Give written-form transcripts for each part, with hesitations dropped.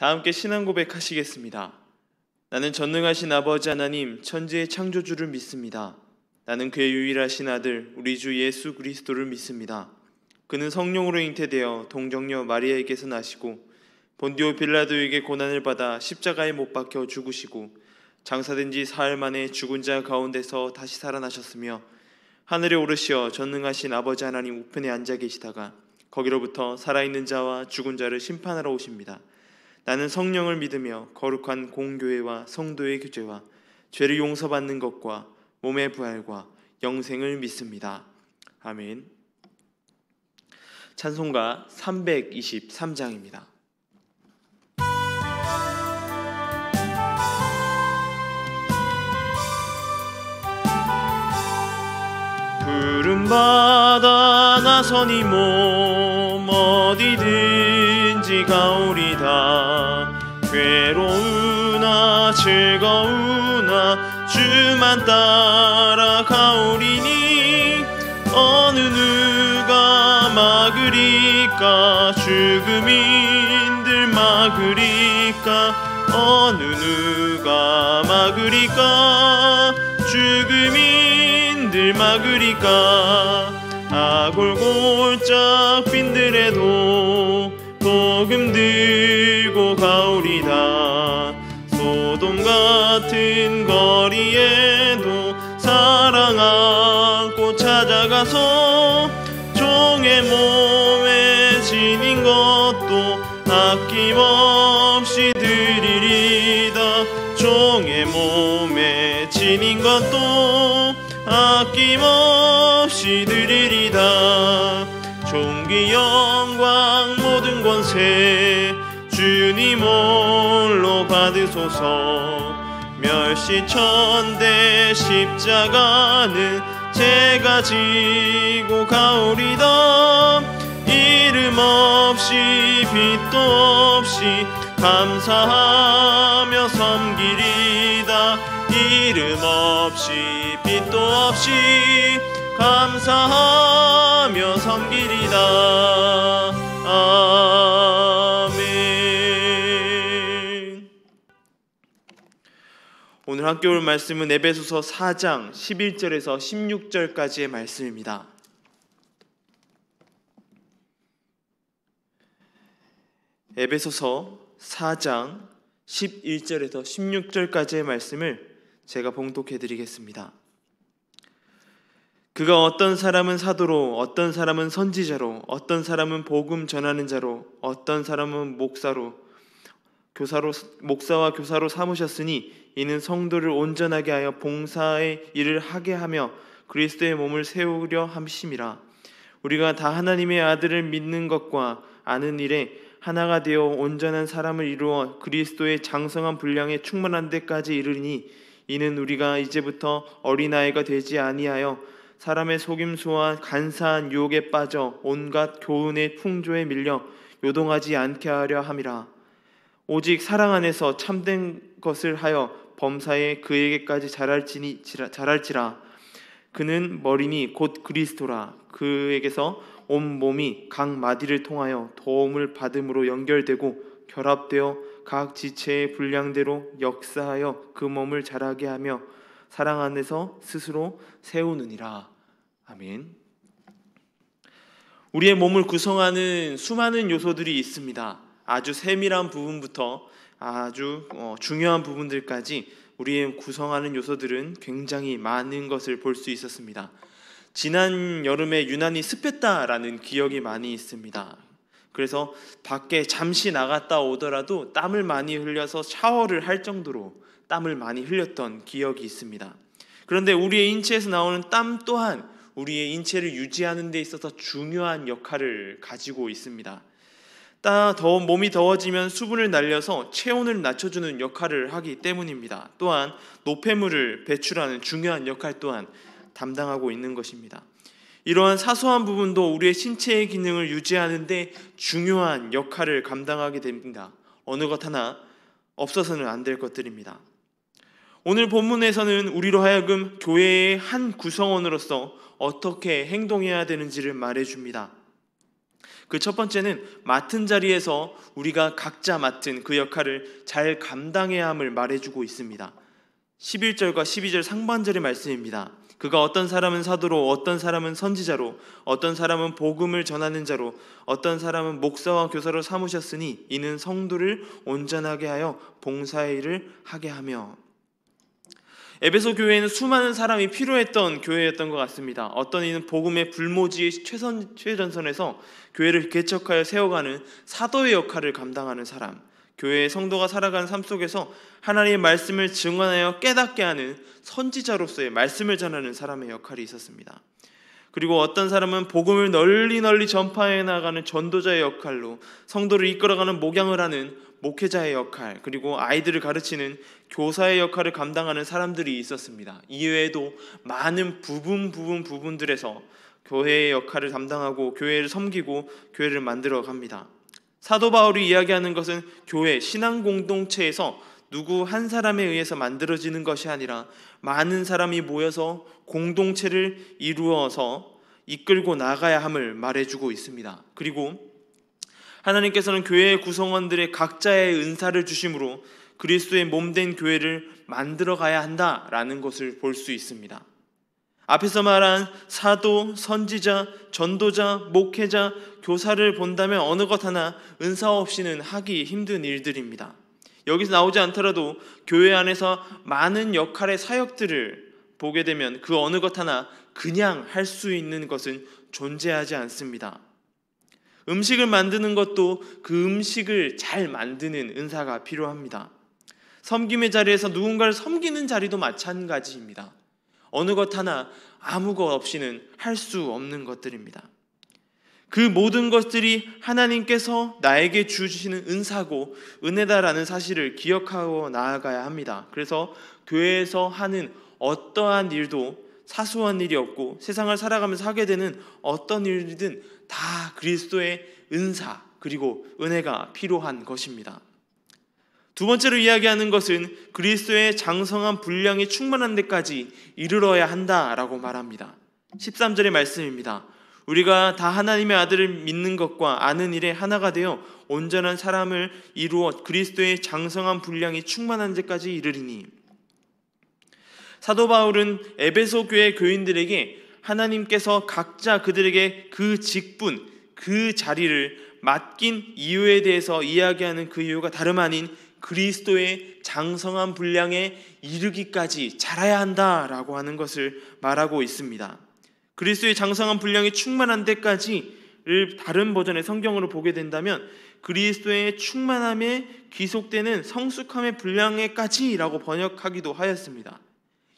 다 함께 신앙 고백하시겠습니다. 나는 전능하신 아버지 하나님 천지의 창조주를 믿습니다. 나는 그의 유일하신 아들 우리 주 예수 그리스도를 믿습니다. 그는 성령으로 잉태되어 동정녀 마리아에게서 나시고 본디오 빌라도에게 고난을 받아 십자가에 못 박혀 죽으시고 장사된 지 사흘 만에 죽은 자 가운데서 다시 살아나셨으며 하늘에 오르시어 전능하신 아버지 하나님 우편에 앉아 계시다가 거기로부터 살아있는 자와 죽은 자를 심판하러 오십니다. 나는 성령을 믿으며 거룩한 공교회와 성도의 교제와 죄를 용서받는 것과 몸의 부활과 영생을 믿습니다. 아멘. 찬송가 323장입니다. 푸른 바다 나서니 몸 어디든지 가오리다. 괴로우나 즐거우나 주만 따라 가오리니 어느 누가 막으리까 죽음인들 막으리까 어느 누가 막으리까 죽음인들 막으리까 아골골짝 빈들에도 복음 들고 가오리다. 소돔 같은 거리에도 사랑 안고 찾아가서 종의 몸에 지닌 것도 아낌없이 드리리다. 종의 몸에 지닌 것도 아낌없이 드리리다. 존귀 영광 모든 권세 주님 홀로 받으소서. 멸시천대 십자가는 제가 지고 가오리다. 이름 없이 빛도 없이 감사하며 섬기리다. 이름 없이 빛도 없이 감사하며 섬기리다. 아멘. 오늘 함께 올 말씀은 에베소서 4장 11절에서 16절까지의 말씀입니다. 에베소서 4장 11절에서 16절까지의 말씀을 제가 봉독해 드리겠습니다. 그가 어떤 사람은 사도로, 어떤 사람은 선지자로, 어떤 사람은 복음 전하는 자로, 어떤 사람은 목사와 교사로 삼으셨으니 이는 성도를 온전하게 하여 봉사의 일을 하게 하며 그리스도의 몸을 세우려 함심이라. 우리가 다 하나님의 아들을 믿는 것과 아는 일에 하나가 되어 온전한 사람을 이루어 그리스도의 장성한 분량에 충만한 데까지 이르니 이는 우리가 이제부터 어린아이가 되지 아니하여 사람의 속임수와 간사한 유혹에 빠져 온갖 교훈의 풍조에 밀려 요동하지 않게 하려 함이라. 오직 사랑 안에서 참된 것을 하여 범사에 그에게까지 자랄지라. 그는 머리니 곧 그리스도라. 그에게서 온 몸이 각 마디를 통하여 도움을 받음으로 연결되고 결합되어 각 지체의 분량대로 역사하여 그 몸을 자라게 하며 사랑 안에서 스스로 세우느니라. 아멘. 우리의 몸을 구성하는 수많은 요소들이 있습니다. 아주 세밀한 부분부터 아주 중요한 부분들까지 우리의 구성하는 요소들은 굉장히 많은 것을 볼 수 있었습니다. 지난 여름에 유난히 습했다라는 기억이 많이 있습니다. 그래서 밖에 잠시 나갔다 오더라도 땀을 많이 흘려서 샤워를 할 정도로 땀을 많이 흘렸던 기억이 있습니다. 그런데 우리의 인체에서 나오는 땀 또한 우리의 인체를 유지하는 데 있어서 중요한 역할을 가지고 있습니다. 몸이 더워지면 수분을 날려서 체온을 낮춰주는 역할을 하기 때문입니다. 또한 노폐물을 배출하는 중요한 역할 또한 담당하고 있는 것입니다. 이러한 사소한 부분도 우리의 신체의 기능을 유지하는 데 중요한 역할을 감당하게 됩니다. 어느 것 하나 없어서는 안 될 것들입니다. 오늘 본문에서는 우리로 하여금 교회의 한 구성원으로서 어떻게 행동해야 되는지를 말해줍니다. 그 첫 번째는 맡은 자리에서 우리가 각자 맡은 그 역할을 잘 감당해야 함을 말해주고 있습니다. 11절과 12절 상반절의 말씀입니다. 그가 어떤 사람은 사도로, 어떤 사람은 선지자로, 어떤 사람은 복음을 전하는 자로, 어떤 사람은 목사와 교사로 삼으셨으니 이는 성도를 온전하게 하여 봉사의 일을 하게 하며. 에베소 교회에는 수많은 사람이 필요했던 교회였던 것 같습니다. 어떤 이는 복음의 불모지의 최전선에서 교회를 개척하여 세워가는 사도의 역할을 감당하는 사람, 교회의 성도가 살아가는 삶 속에서 하나님의 말씀을 증언하여 깨닫게 하는 선지자로서의 말씀을 전하는 사람의 역할이 있었습니다. 그리고 어떤 사람은 복음을 널리 전파해 나가는 전도자의 역할로 성도를 이끌어가는 목양을 하는 목회자의 역할, 그리고 아이들을 가르치는 교사의 역할을 감당하는 사람들이 있었습니다. 이외에도 많은 부분들에서 교회의 역할을 담당하고 교회를 섬기고 교회를 만들어 갑니다. 사도 바울이 이야기하는 것은 교회, 신앙 공동체에서 누구 한 사람에 의해서 만들어지는 것이 아니라 많은 사람이 모여서 공동체를 이루어서 이끌고 나가야 함을 말해주고 있습니다. 그리고 하나님께서는 교회의 구성원들의 각자의 은사를 주심으로 그리스도의 몸된 교회를 만들어 가야 한다라는 것을 볼 수 있습니다. 앞에서 말한 사도, 선지자, 전도자, 목회자, 교사를 본다면 어느 것 하나 은사 없이는 하기 힘든 일들입니다. 여기서 나오지 않더라도 교회 안에서 많은 역할의 사역들을 보게 되면 그 어느 것 하나 그냥 할 수 있는 것은 존재하지 않습니다. 음식을 만드는 것도 그 음식을 잘 만드는 은사가 필요합니다. 섬김의 자리에서 누군가를 섬기는 자리도 마찬가지입니다. 어느 것 하나 아무 것 없이는 할 수 없는 것들입니다. 그 모든 것들이 하나님께서 나에게 주시는 은사고 은혜다라는 사실을 기억하고 나아가야 합니다. 그래서 교회에서 하는 어떠한 일도 사소한 일이 없고 세상을 살아가면서 하게 되는 어떤 일이든 다 그리스도의 은사 그리고 은혜가 필요한 것입니다. 두 번째로 이야기하는 것은 그리스도의 장성한 분량이 충만한 데까지 이르러야 한다라고 말합니다. 13절의 말씀입니다. 우리가 다 하나님의 아들을 믿는 것과 아는 일에 하나가 되어 온전한 사람을 이루어 그리스도의 장성한 분량이 충만한 데까지 이르리니. 사도 바울은 에베소 교회 교인들에게 하나님께서 각자 그들에게 그 직분, 그 자리를 맡긴 이유에 대해서 이야기하는 그 이유가 다름 아닌 그리스도의 장성한 분량에 이르기까지 자라야 한다라고 하는 것을 말하고 있습니다. 그리스도의 장성한 분량이 충만한 데까지를 다른 버전의 성경으로 보게 된다면 그리스도의 충만함에 귀속되는 성숙함의 분량에까지라고 번역하기도 하였습니다.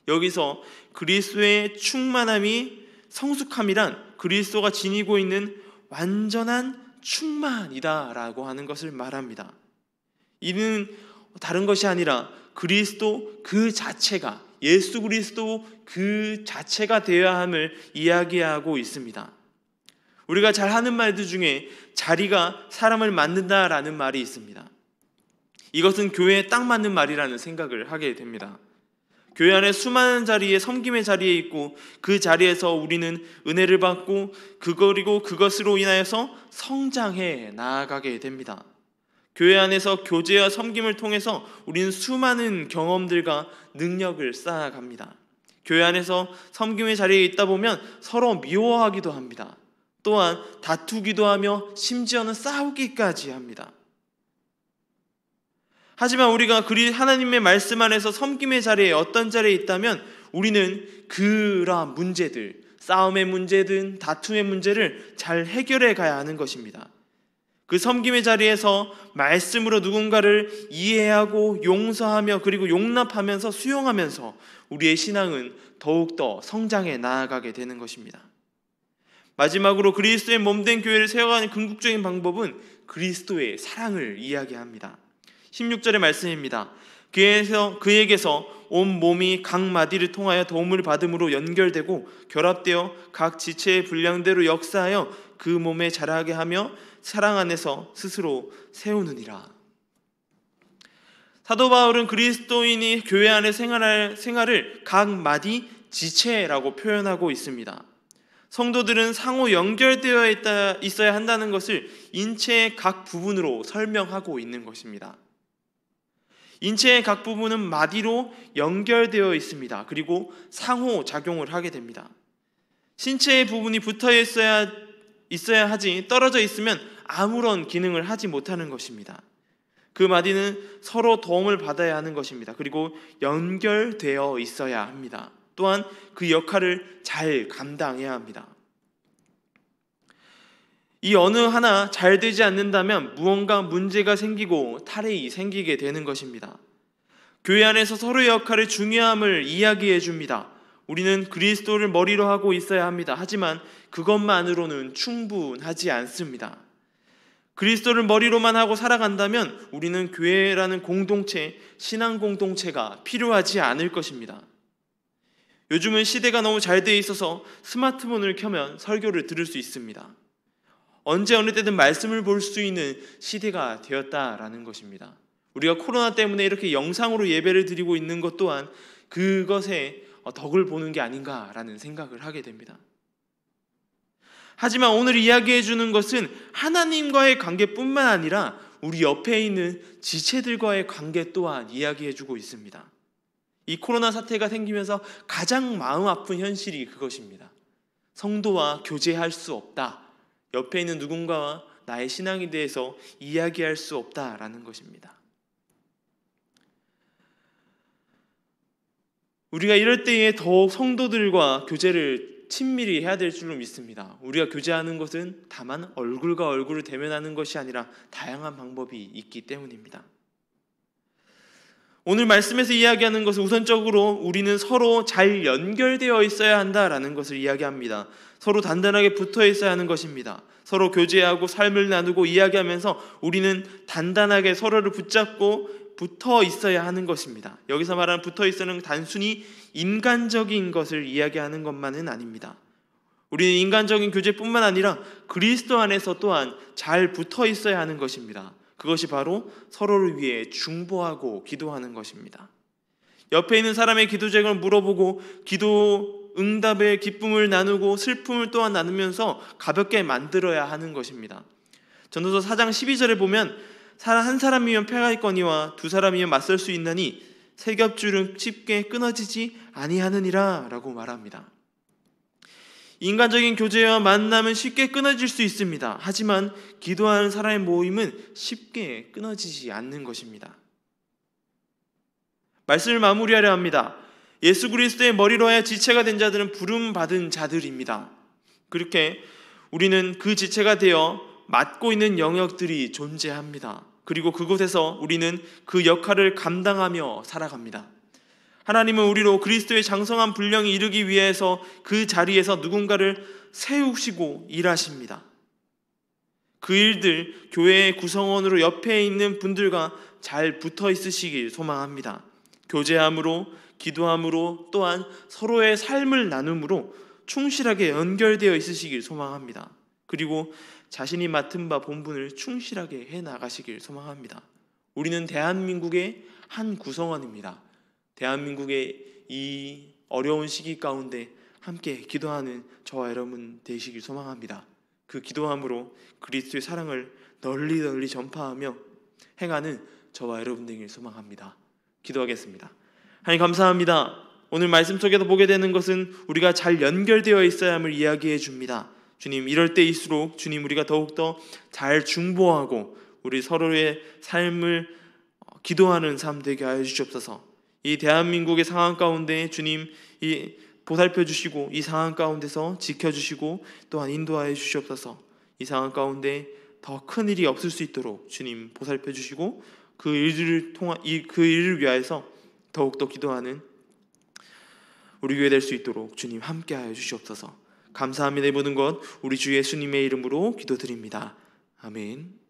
여기서 그리스도의 충만함이 성숙함이란 그리스도가 지니고 있는 완전한 충만이다라고 하는 것을 말합니다. 이는 다른 것이 아니라 그리스도 그 자체가, 예수 그리스도 그 자체가 되어야 함을 이야기하고 있습니다. 우리가 잘 하는 말들 중에 자리가 사람을 만든다라는 말이 있습니다. 이것은 교회에 딱 맞는 말이라는 생각을 하게 됩니다. 교회 안에 수많은 자리에 섬김의 자리에 있고 그 자리에서 우리는 은혜를 받고 그리고 그것으로 인하여서 성장해 나아가게 됩니다. 교회 안에서 교제와 섬김을 통해서 우리는 수많은 경험들과 능력을 쌓아갑니다. 교회 안에서 섬김의 자리에 있다 보면 서로 미워하기도 합니다. 또한 다투기도 하며 심지어는 싸우기까지 합니다. 하지만 우리가 하나님의 말씀 안에서 섬김의 자리에 어떤 자리에 있다면 우리는 그러한 문제들, 싸움의 문제든 다툼의 문제를 잘 해결해 가야 하는 것입니다. 그 섬김의 자리에서 말씀으로 누군가를 이해하고 용서하며 그리고 용납하면서 수용하면서 우리의 신앙은 더욱더 성장해 나아가게 되는 것입니다. 마지막으로 그리스도의 몸된 교회를 세워가는 궁극적인 방법은 그리스도의 사랑을 이야기합니다. 16절의 말씀입니다. 그에게서 온 몸이 각 마디를 통하여 도움을 받음으로 연결되고 결합되어 각 지체의 분량대로 역사하여 그 몸에 자라게 하며 사랑 안에서 스스로 세우느니라. 사도 바울은 그리스도인이 교회 안에 생활을 각 마디 지체라고 표현하고 있습니다. 성도들은 상호 연결되어 있어야 한다는 것을 인체의 각 부분으로 설명하고 있는 것입니다. 인체의 각 부분은 마디로 연결되어 있습니다. 그리고 상호작용을 하게 됩니다. 신체의 부분이 붙어 있어야 하지 떨어져 있으면 아무런 기능을 하지 못하는 것입니다. 그 마디는 서로 도움을 받아야 하는 것입니다. 그리고 연결되어 있어야 합니다. 또한 그 역할을 잘 감당해야 합니다. 이 어느 하나 잘 되지 않는다면 무언가 문제가 생기고 탈이 생기게 되는 것입니다. 교회 안에서 서로의 역할의 중요함을 이야기해 줍니다. 우리는 그리스도를 머리로 하고 있어야 합니다. 하지만 그것만으로는 충분하지 않습니다. 그리스도를 머리로만 하고 살아간다면 우리는 교회라는 공동체, 신앙 공동체가 필요하지 않을 것입니다. 요즘은 시대가 너무 잘 돼 있어서 스마트폰을 켜면 설교를 들을 수 있습니다. 언제 어느 때든 말씀을 볼 수 있는 시대가 되었다라는 것입니다. 우리가 코로나 때문에 이렇게 영상으로 예배를 드리고 있는 것 또한 그것에 덕을 보는 게 아닌가라는 생각을 하게 됩니다. 하지만 오늘 이야기해 주는 것은 하나님과의 관계뿐만 아니라 우리 옆에 있는 지체들과의 관계 또한 이야기해 주고 있습니다. 이 코로나 사태가 생기면서 가장 마음 아픈 현실이 그것입니다. 성도와 교제할 수 없다. 옆에 있는 누군가와 나의 신앙에 대해서 이야기할 수 없다라는 것입니다. 우리가 이럴 때에 더욱 성도들과 교제를 친밀히 해야 될 줄로 믿습니다. 우리가 교제하는 것은 다만 얼굴과 얼굴을 대면하는 것이 아니라 다양한 방법이 있기 때문입니다. 오늘 말씀에서 이야기하는 것은 우선적으로 우리는 서로 잘 연결되어 있어야 한다라는 것을 이야기합니다. 서로 단단하게 붙어 있어야 하는 것입니다. 서로 교제하고 삶을 나누고 이야기하면서 우리는 단단하게 서로를 붙잡고 붙어 있어야 하는 것입니다. 여기서 말하는 붙어 있어는 단순히 인간적인 것을 이야기하는 것만은 아닙니다. 우리는 인간적인 교제뿐만 아니라 그리스도 안에서 또한 잘 붙어 있어야 하는 것입니다. 그것이 바로 서로를 위해 중보하고 기도하는 것입니다. 옆에 있는 사람의 기도 제목을 물어보고 기도 응답의 기쁨을 나누고 슬픔을 또한 나누면서 가볍게 만들어야 하는 것입니다. 전도서 4장 12절에 보면 한 사람이면 패가 있거니와 두 사람이면 맞설 수 있나니 세 겹줄은 쉽게 끊어지지 아니하느니라 라고 말합니다. 인간적인 교제와 만남은 쉽게 끊어질 수 있습니다. 하지만 기도하는 사람의 모임은 쉽게 끊어지지 않는 것입니다. 말씀을 마무리하려 합니다. 예수 그리스도의 머리로 하여 지체가 된 자들은 부름받은 자들입니다. 그렇게 우리는 그 지체가 되어 맡고 있는 영역들이 존재합니다. 그리고 그곳에서 우리는 그 역할을 감당하며 살아갑니다. 하나님은 우리로 그리스도의 장성한 분량에 이르기 위해서 그 자리에서 누군가를 세우시고 일하십니다. 그 일들 교회의 구성원으로 옆에 있는 분들과 잘 붙어 있으시길 소망합니다. 교제함으로, 기도함으로, 또한 서로의 삶을 나눔으로 충실하게 연결되어 있으시길 소망합니다. 그리고 자신이 맡은 바 본분을 충실하게 해나가시길 소망합니다. 우리는 대한민국의 한 구성원입니다. 대한민국의 이 어려운 시기 가운데 함께 기도하는 저와 여러분 되시길 소망합니다. 그 기도함으로 그리스도의 사랑을 널리 전파하며 행하는 저와 여러분 되길 소망합니다. 기도하겠습니다. 하나님 감사합니다. 오늘 말씀 속에서 보게 되는 것은 우리가 잘 연결되어 있어야 함을 이야기해 줍니다. 주님, 이럴 때일수록 주님 우리가 더욱더 잘 중보하고 우리 서로의 삶을 기도하는 삶 되게 하여 주시옵소서. 이 대한민국의 상황 가운데 주님 이 보살펴 주시고 이 상황 가운데서 지켜주시고 또한 인도하여 주시옵소서. 이 상황 가운데 더 큰 일이 없을 수 있도록 주님 보살펴 주시고 그 일을 위하여서 더욱더 기도하는 우리 교회 될 수 있도록 주님 함께하여 주시옵소서. 감사합니다. 이 모든 것 우리 주 예수님의 이름으로 기도드립니다. 아멘.